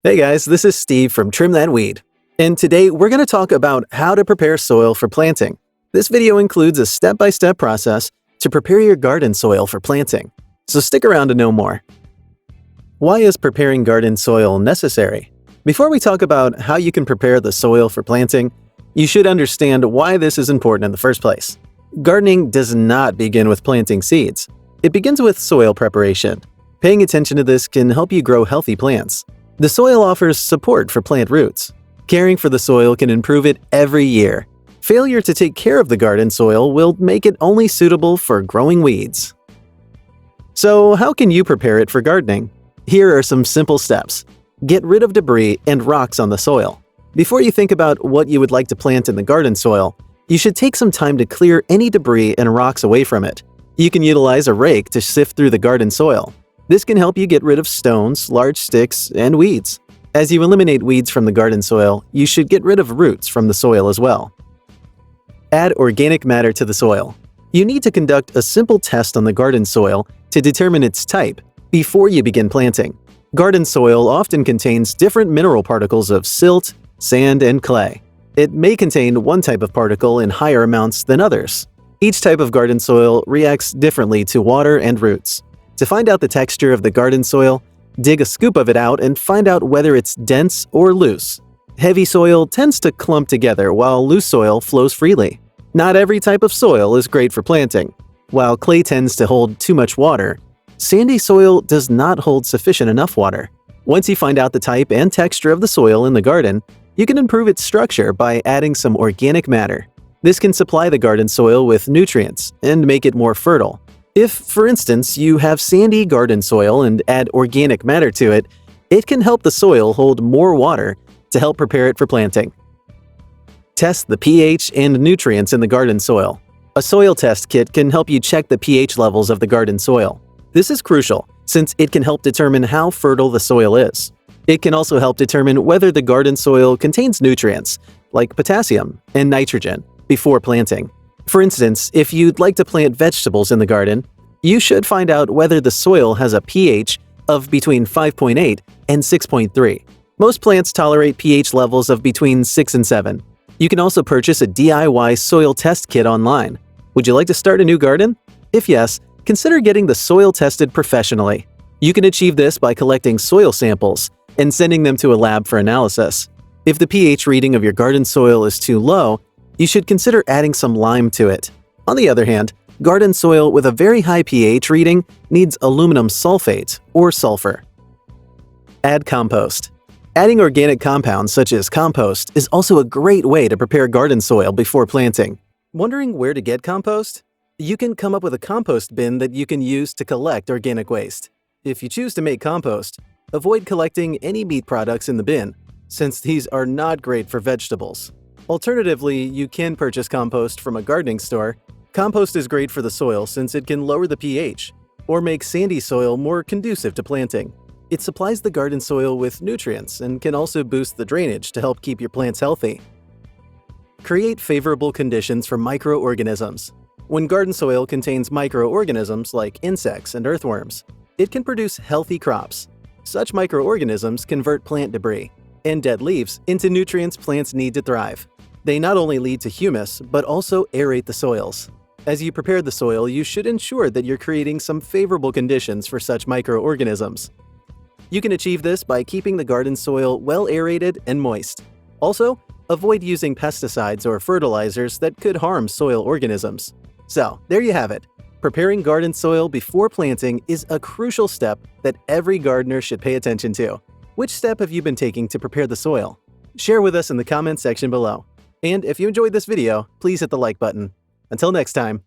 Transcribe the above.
Hey guys, this is Steve from Trim That Weed. And today we're going to talk about how to prepare soil for planting. This video includes a step-by-step process to prepare your garden soil for planting. So stick around to know more. Why is preparing garden soil necessary? Before we talk about how you can prepare the soil for planting, you should understand why this is important in the first place. Gardening does not begin with planting seeds. It begins with soil preparation. Paying attention to this can help you grow healthy plants. The soil offers support for plant roots. Caring for the soil can improve it every year. Failure to take care of the garden soil will make it only suitable for growing weeds. So how can you prepare it for gardening? Here are some simple steps. Get rid of debris and rocks on the soil. Before you think about what you would like to plant in the garden soil, you should take some time to clear any debris and rocks away from it. You can utilize a rake to sift through the garden soil. This can help you get rid of stones, large sticks, and weeds. As you eliminate weeds from the garden soil, you should get rid of roots from the soil as well. Add organic matter to the soil. You need to conduct a simple test on the garden soil to determine its type before you begin planting. Garden soil often contains different mineral particles of silt, sand, and clay. It may contain one type of particle in higher amounts than others. Each type of garden soil reacts differently to water and roots. To find out the texture of the garden soil, dig a scoop of it out and find out whether it's dense or loose. Heavy soil tends to clump together while loose soil flows freely. Not every type of soil is great for planting. While clay tends to hold too much water, sandy soil does not hold sufficient enough water. Once you find out the type and texture of the soil in the garden, you can improve its structure by adding some organic matter. This can supply the garden soil with nutrients and make it more fertile. If, for instance, you have sandy garden soil and add organic matter to it, it can help the soil hold more water to help prepare it for planting. Test the pH and nutrients in the garden soil. A soil test kit can help you check the pH levels of the garden soil. This is crucial since it can help determine how fertile the soil is. It can also help determine whether the garden soil contains nutrients, like potassium and nitrogen, before planting. For instance, if you'd like to plant vegetables in the garden, you should find out whether the soil has a pH of between 5.8 and 6.3. Most plants tolerate pH levels of between 6 and 7. You can also purchase a DIY soil test kit online. Would you like to start a new garden? If yes, consider getting the soil tested professionally. You can achieve this by collecting soil samples and sending them to a lab for analysis. If the pH reading of your garden soil is too low, you should consider adding some lime to it. On the other hand, garden soil with a very high pH reading needs aluminum sulfate or sulfur. Add compost. Adding organic compounds such as compost is also a great way to prepare garden soil before planting. Wondering where to get compost? You can come up with a compost bin that you can use to collect organic waste. If you choose to make compost, avoid collecting any meat products in the bin, since these are not great for vegetables. Alternatively, you can purchase compost from a gardening store. Compost is great for the soil since it can lower the pH or make sandy soil more conducive to planting. It supplies the garden soil with nutrients and can also boost the drainage to help keep your plants healthy. Create favorable conditions for microorganisms. When garden soil contains microorganisms like insects and earthworms, it can produce healthy crops. Such microorganisms convert plant debris and dead leaves into nutrients plants need to thrive. They not only lead to humus, but also aerate the soils. As you prepare the soil, you should ensure that you're creating some favorable conditions for such microorganisms. You can achieve this by keeping the garden soil well aerated and moist. Also, avoid using pesticides or fertilizers that could harm soil organisms. So, there you have it. Preparing garden soil before planting is a crucial step that every gardener should pay attention to. Which step have you been taking to prepare the soil? Share with us in the comments section below. And if you enjoyed this video, please hit the like button. Until next time.